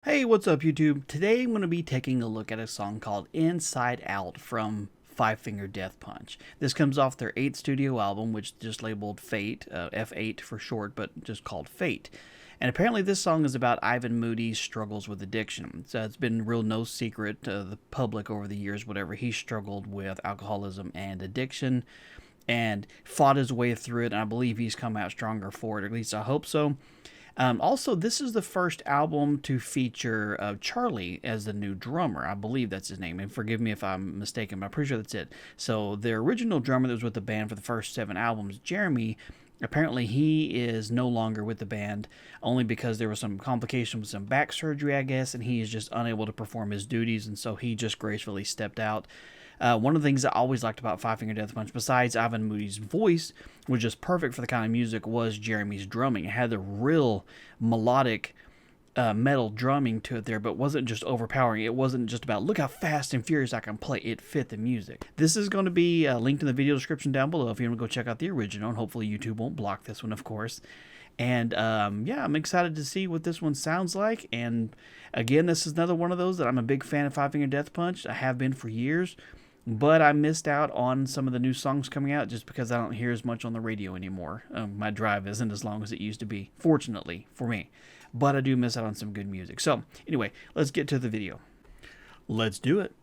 Hey, what's up, YouTube? Today I'm going to be taking a look at a song called Inside Out from Five Finger Death Punch. This comes off their 8th studio album, which is just labeled Fate, F8 for short, but just called Fate. And apparently this song is about Ivan Moody's struggles with addiction. So it's been real no secret to the public over the years, whatever. He struggled with alcoholism and addiction and fought his way through it, and I believe he's come out stronger for it, or at least I hope so. Also, this is the first album to feature Charlie as the new drummer. I believe that's his name, and forgive me if I'm mistaken, but I'm pretty sure that's it. So the original drummer that was with the band for the first 7 albums, Jeremy, apparently he is no longer with the band, only because there was some complication with some back surgery, I guess, and he is just unable to perform his duties, and so he just gracefully stepped out. One of the things I always liked about Five Finger Death Punch, besides Ivan Moody's voice, which is perfect for the kind of music, was Jeremy's drumming. It had the real melodic metal drumming to it there, but wasn't just overpowering. It wasn't just about, look how fast and furious I can play. It fit the music. This is going to be linked in the video description down below if you want to go check out the original, and hopefully YouTube won't block this one, of course. And yeah, I'm excited to see what this one sounds like. And again, this is another one of those that I'm a big fan of Five Finger Death Punch. I have been for years. But I missed out on some of the new songs coming out just because I don't hear as much on the radio anymore. My drive isn't as long as it used to be, fortunately for me. But I do miss out on some good music. So anyway, let's get to the video. Let's do it.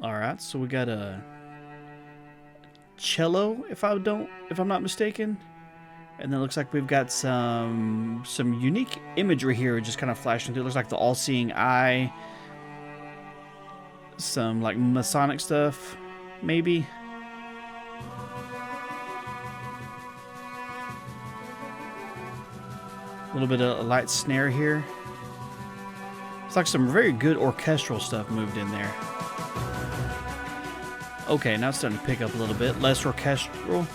All right, so we got a cello, if I'm not mistaken. And then it looks like we've got some unique imagery here just kind of flashing through. It looks like the all-seeing eye. Some like Masonic stuff, maybe. A little bit of a light snare here. It's like some very good orchestral stuff moved in there. Okay, now it's starting to pick up a little bit. Less orchestral.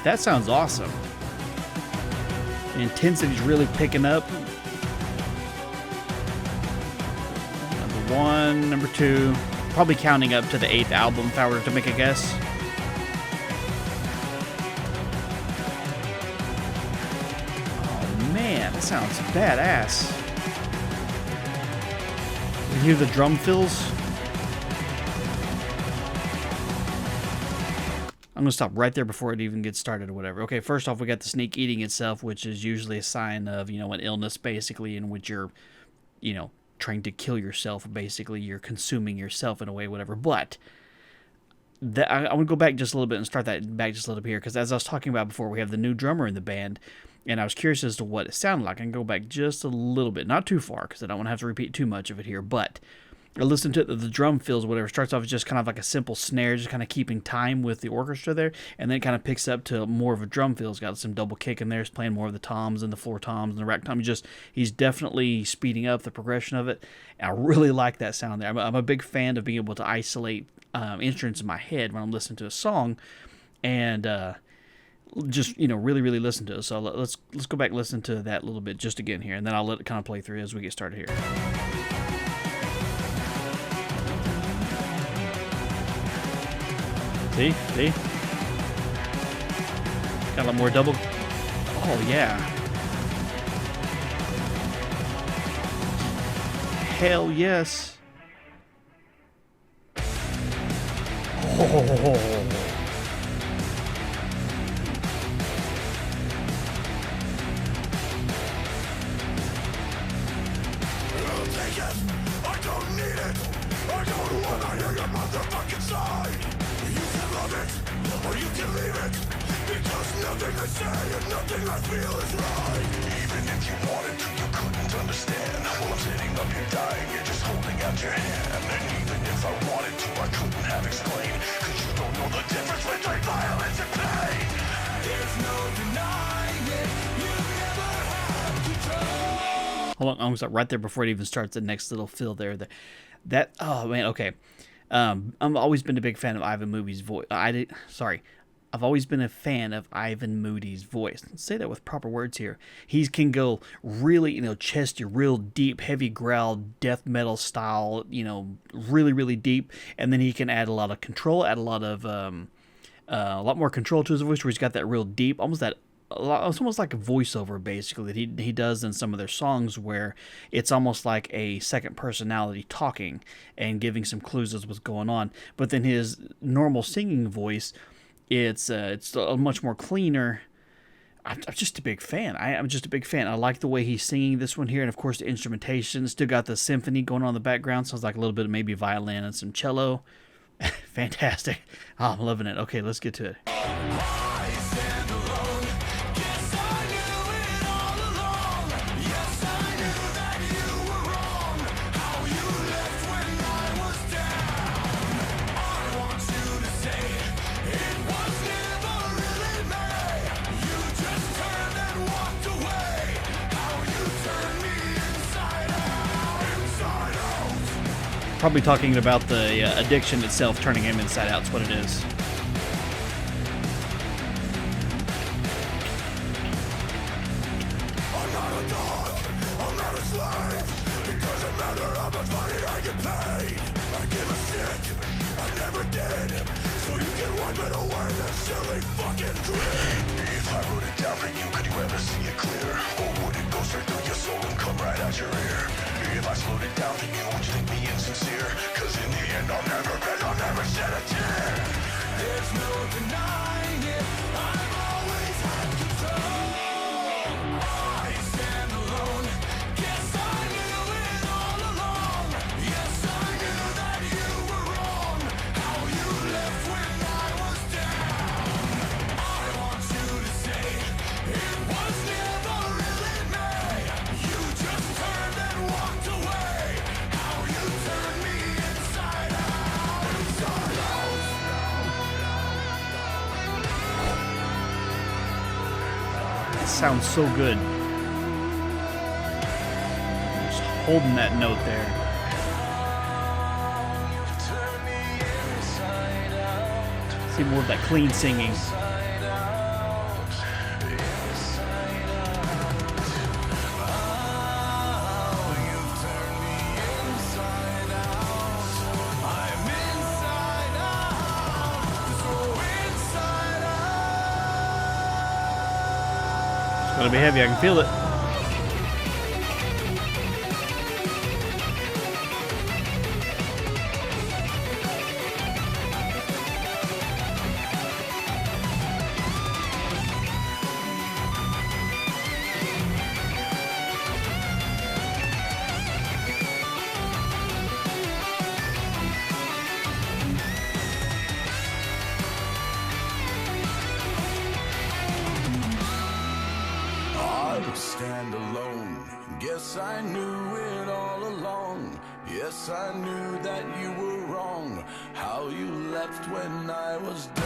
That sounds awesome. The intensity's really picking up. Number 1, number 2. Probably counting up to the 8th album if I were to make a guess. Oh man, that sounds badass. You hear the drum fills? I'm going to stop right there before it even gets started or whatever. Okay, first off, we got the snake eating itself, which is usually a sign of, an illness, basically, in which you're, trying to kill yourself, basically. You're consuming yourself in a way, whatever. But I want to go back just a little bit and start that back just a little bit here, because as I was talking about before, we have the new drummer in the band, and I was curious as to what it sounded like. I can go back just a little bit, not too far, because I don't want to have to repeat too much of it here, but I listened to the drum fills, whatever. Starts off as just kind of like a simple snare, just kind of keeping time with the orchestra there, and then it kind of picks up to more of a drum fill. It's got some double kick in there. It's playing more of the toms and the floor toms and the rack toms. He's definitely speeding up the progression of it. And I really like that sound there. I'm a big fan of being able to isolate instruments in my head when I'm listening to a song, and just really listen to it. So let's go back and listen to that a little bit just again here, and then I'll let it kind of play through as we get started here. See? Got a lot more double. Oh, yeah. Hell yes. Oh. I don't need it. I don't wanna hear your motherfucking side. You can love it, or you can leave it, because nothing I say and nothing I feel is right. Even if you wanted to, you couldn't understand. While I'm sitting up here dying, you're just holding out your hand. And even if I wanted to, I couldn't have explained, cause you don't know the difference between violence and pain. There's no denying it, you never have control. Hold on, I'm gonna start right there before it even starts the next little fill there. Oh man, okay. I've always been a big fan of Ivan Moody's voice. I've always been a fan of Ivan Moody's voice. Let's say that with proper words here. He can go really, chesty, real deep, heavy growl, death metal style, really, really deep. And then he can add a lot of control, add a lot more control to his voice, where he's got that real deep, it's almost like a voiceover, basically, that he does in some of their songs, where it's almost like a second personality talking and giving some clues as what's going on. But then his normal singing voice, it's a much more cleaner. I'm just a big fan. I'm just a big fan. I like the way he's singing this one here, and of course the instrumentation. Still got the symphony going on in the background. Sounds like a little bit of maybe violin and some cello. Fantastic. Oh, I'm loving it. Okay, let's get to it. Probably talking about the addiction itself turning him inside out. That's what it is. I'm not a dog, I'm not a slave. It doesn't matter how much money I get paid. I give a shit, I never did. So you can wipe it away, that silly fucking dream. If I wrote it down for you, could you ever see it clear? Or would it go straight through your soul and come right out your ear? If I slowed it down for you, would you think me insincere? Cause in the end I'll never beg, I'll never shed a tear. There's no denying it, I've always had control. I stand alone, guess I knew it all along. Yes, I knew that you were wrong, how you left when I was down. I want you to say, it was never really me. You just turned and walked away, how you turned me inside out, inside out. It sounds so good. Just holding that note there. See more of that clean singing. It's gonna be heavy, I can feel it. Stand alone. Guess I knew it all along. Yes, I knew that you were wrong. How you left when I was down.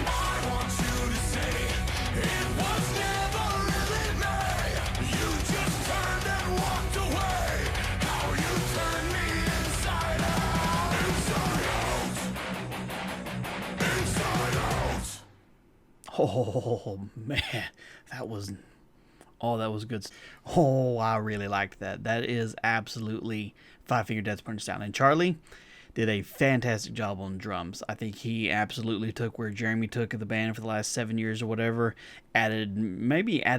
I want you to say it was never really me. You just turned and walked away. How you turned me inside out. Inside out. Inside out. Oh man, that was good. Oh, I really liked that. That is absolutely Five Finger Death Punch sound. And Charlie did a fantastic job on drums. I think he absolutely took where Jeremy took of the band for the last 7 years or whatever, added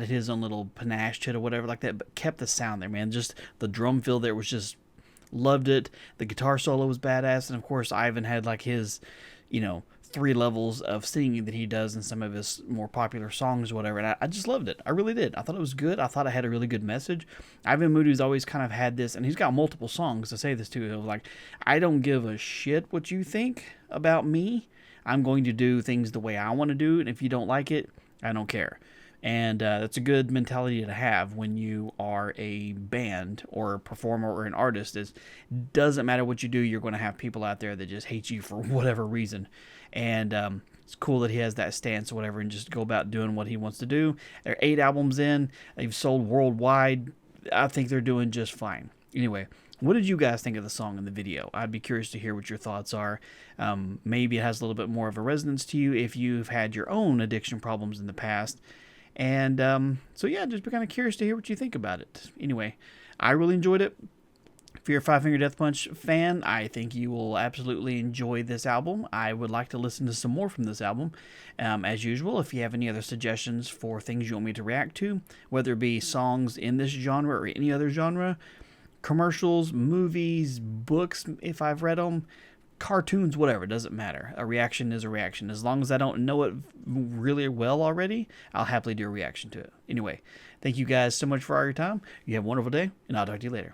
his own little panache to it or whatever like that, but kept the sound there, man. Just the drum fill there was just, loved it. The guitar solo was badass, and of course Ivan had like his, 3 levels of singing that he does in some of his more popular songs or whatever, and I just loved it. I really did. I thought it was good. I thought it had a really good message. Ivan Moody's always kind of had this, and he's got multiple songs to say this too. It was like, I don't give a shit what you think about me. I'm going to do things the way I want to do, and if you don't like it, I don't care. And that's a good mentality to have when you are a band or a performer or an artist. Is doesn't matter what you do, you're going to have people out there that just hate you for whatever reason. And it's cool that he has that stance or whatever and just go about doing what he wants to do. They're 8 albums in. They've sold worldwide. I think they're doing just fine. Anyway, What did you guys think of the song and the video? I'd be curious to hear what your thoughts are. Maybe it has a little bit more of a resonance to you if you've had your own addiction problems in the past. And so, yeah, just be kind of curious to hear what you think about it. Anyway, I really enjoyed it. If you're a Five Finger Death Punch fan, I think you will absolutely enjoy this album. I would like to listen to some more from this album. As usual, if you have any other suggestions for things you want me to react to, whether it be songs in this genre or any other genre, commercials, movies, books, if I've read them, cartoons, whatever, it doesn't matter. A reaction is a reaction. As long as I don't know it really well already, I'll happily do a reaction to it. Anyway, thank you guys so much for all your time. You have a wonderful day, and I'll talk to you later.